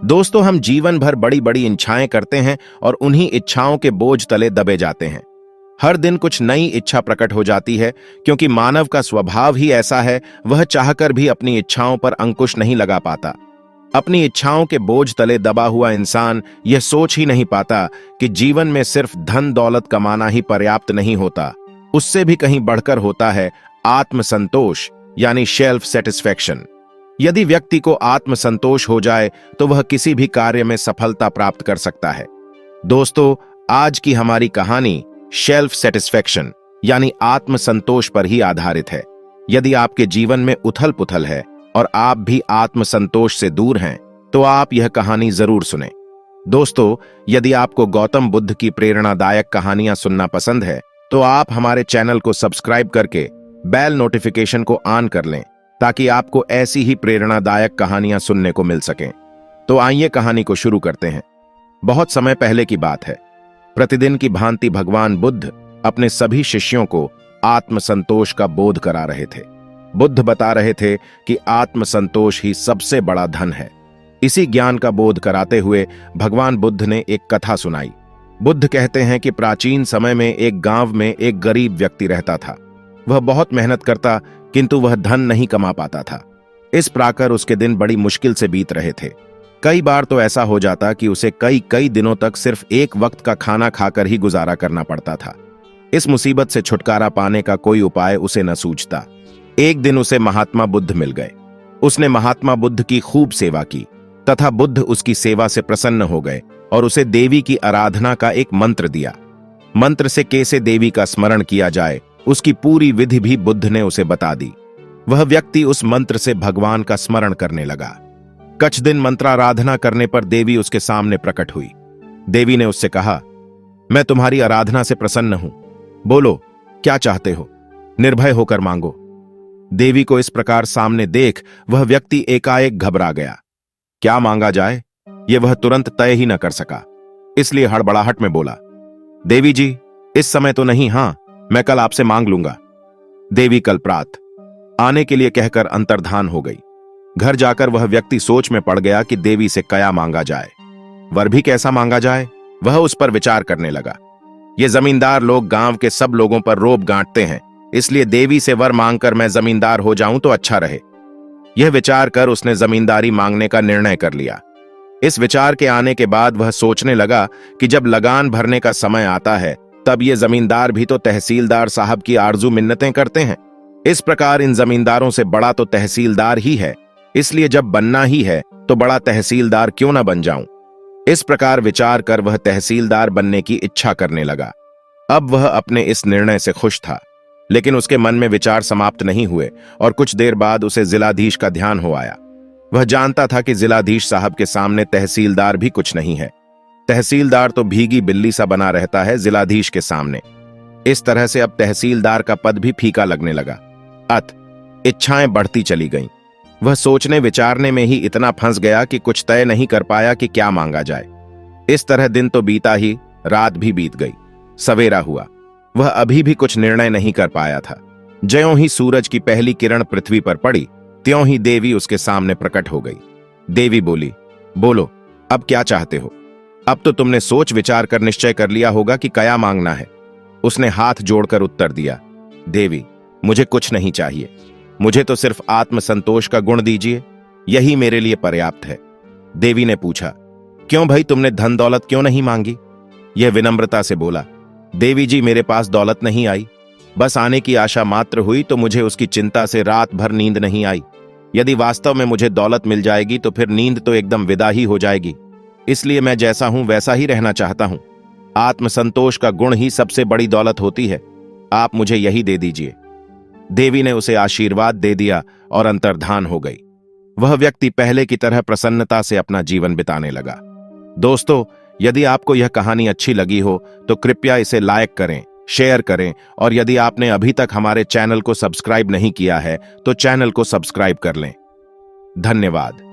दोस्तों, हम जीवन भर बड़ी बड़ी इच्छाएं करते हैं और उन्हीं इच्छाओं के बोझ तले दबे जाते हैं। हर दिन कुछ नई इच्छा प्रकट हो जाती है, क्योंकि मानव का स्वभाव ही ऐसा है, वह चाहकर भी अपनी इच्छाओं पर अंकुश नहीं लगा पाता। अपनी इच्छाओं के बोझ तले दबा हुआ इंसान यह सोच ही नहीं पाता कि जीवन में सिर्फ धन दौलत कमाना ही पर्याप्त नहीं होता, उससे भी कहीं बढ़कर होता है आत्मसंतोष, यानी सेल्फ सेटिस्फैक्शन। यदि व्यक्ति को आत्मसंतोष हो जाए तो वह किसी भी कार्य में सफलता प्राप्त कर सकता है। दोस्तों, आज की हमारी कहानी सेल्फ सेटिस्फैक्शन यानी आत्मसंतोष पर ही आधारित है। यदि आपके जीवन में उथल पुथल है और आप भी आत्मसंतोष से दूर हैं, तो आप यह कहानी जरूर सुनें। दोस्तों, यदि आपको गौतम बुद्ध की प्रेरणादायक कहानियां सुनना पसंद है, तो आप हमारे चैनल को सब्सक्राइब करके बेल नोटिफिकेशन को ऑन कर लें, ताकि आपको ऐसी ही प्रेरणादायक कहानियां सुनने को मिल सकें। तो आइए कहानी को शुरू करते हैं। बहुत समय पहले की बात है। प्रतिदिन की भांति भगवान बुद्ध अपने सभी शिष्यों को आत्मसंतोष का बोध करा रहे थे। बुद्ध बता रहे थे कि आत्मसंतोष ही सबसे बड़ा धन है। इसी ज्ञान का बोध कराते हुए भगवान बुद्ध ने एक कथा सुनाई। बुद्ध कहते हैं कि प्राचीन समय में एक गांव में एक गरीब व्यक्ति रहता था। वह बहुत मेहनत करता, किंतु वह धन नहीं कमा पाता था। इस प्रकार उसके दिन बड़ी मुश्किल से बीत रहे थे। कई बार तो ऐसा हो जाता कि उसे कई दिनों तक सिर्फ एक वक्त का खाना खाकर ही गुजारा करना पड़ता था। इस मुसीबत से छुटकारा पाने का कोई उपाय उसे न सूझता। एक दिन उसे महात्मा बुद्ध मिल गए। उसने महात्मा बुद्ध की खूब सेवा की तथा बुद्ध उसकी सेवा से प्रसन्न हो गए और उसे देवी की आराधना का एक मंत्र दिया। मंत्र से कैसे देवी का स्मरण किया जाए, उसकी पूरी विधि भी बुद्ध ने उसे बता दी। वह व्यक्ति उस मंत्र से भगवान का स्मरण करने लगा। कुछ दिन मंत्राराधना करने पर देवी उसके सामने प्रकट हुई। देवी ने उससे कहा, मैं तुम्हारी आराधना से प्रसन्न हूं। बोलो, क्या चाहते हो? निर्भय होकर मांगो। देवी को इस प्रकार सामने देख वह व्यक्ति एकाएक घबरा गया। क्या मांगा जाए, यह वह तुरंत तय ही न कर सका। इसलिए हड़बड़ाहट में बोला, देवी जी, इस समय तो नहीं, हां, मैं कल आपसे मांग लूंगा। देवी कल प्रात आने के लिए कहकर अंतर्धान हो गई। घर जाकर वह व्यक्ति सोच में पड़ गया कि देवी से क्या मांगा जाए, वर भी कैसा मांगा जाए। वह उस पर विचार करने लगा। ये जमींदार लोग गांव के सब लोगों पर रोब गांठते हैं, इसलिए देवी से वर मांगकर मैं जमींदार हो जाऊं तो अच्छा रहे। यह विचार कर उसने जमींदारी मांगने का निर्णय कर लिया। इस विचार के आने के बाद वह सोचने लगा कि जब लगान भरने का समय आता है, तब ये जमींदार भी तो तहसीलदार साहब की आरजू मिन्नतें करते हैं। इस प्रकार इन जमींदारों से बड़ा तो तहसीलदार ही है, इसलिए जब बनना ही है तो बड़ा तहसीलदार क्यों ना बन जाऊं। इस प्रकार विचार कर वह तहसीलदार बनने की इच्छा करने लगा। अब वह अपने इस निर्णय से खुश था, लेकिन उसके मन में विचार समाप्त नहीं हुए और कुछ देर बाद उसे जिलाधीश का ध्यान हो आया। वह जानता था कि जिलाधीश साहब के सामने तहसीलदार भी कुछ नहीं है। तहसीलदार तो भीगी बिल्ली सा बना रहता है जिलाधीश के सामने। इस तरह से अब तहसीलदार का पद भी फीका लगने लगा। इच्छाएं बढ़ती चली गईं। वह सोचने विचारने में ही इतना फंस गया कि कुछ तय नहीं कर पाया कि क्या मांगा जाए। इस तरह दिन तो बीता ही, रात भी बीत गई। सवेरा हुआ, वह अभी भी कुछ निर्णय नहीं कर पाया था। ज्यों ही सूरज की पहली किरण पृथ्वी पर पड़ी, त्यों ही देवी उसके सामने प्रकट हो गई। देवी बोली, बोलो, अब क्या चाहते हो? अब तो तुमने सोच विचार कर निश्चय कर लिया होगा कि क्या मांगना है। उसने हाथ जोड़कर उत्तर दिया, देवी, मुझे कुछ नहीं चाहिए। मुझे तो सिर्फ आत्मसंतोष का गुण दीजिए, यही मेरे लिए पर्याप्त है। देवी ने पूछा, क्यों भाई, तुमने धन दौलत क्यों नहीं मांगी? यह विनम्रता से बोला, देवी जी, मेरे पास दौलत नहीं आई, बस आने की आशा मात्र हुई तो मुझे उसकी चिंता से रात भर नींद नहीं आई। यदि वास्तव में मुझे दौलत मिल जाएगी तो फिर नींद तो एकदम विदा ही हो जाएगी। इसलिए मैं जैसा हूं वैसा ही रहना चाहता हूं। आत्मसंतोष का गुण ही सबसे बड़ी दौलत होती है। आप मुझे यही दे दीजिए। देवी ने उसे आशीर्वाद दे दिया और अंतर्धान हो गई। वह व्यक्ति पहले की तरह प्रसन्नता से अपना जीवन बिताने लगा। दोस्तों, यदि आपको यह कहानी अच्छी लगी हो तो कृपया इसे लाइक करें, शेयर करें और यदि आपने अभी तक हमारे चैनल को सब्सक्राइब नहीं किया है तो चैनल को सब्सक्राइब कर लें। धन्यवाद।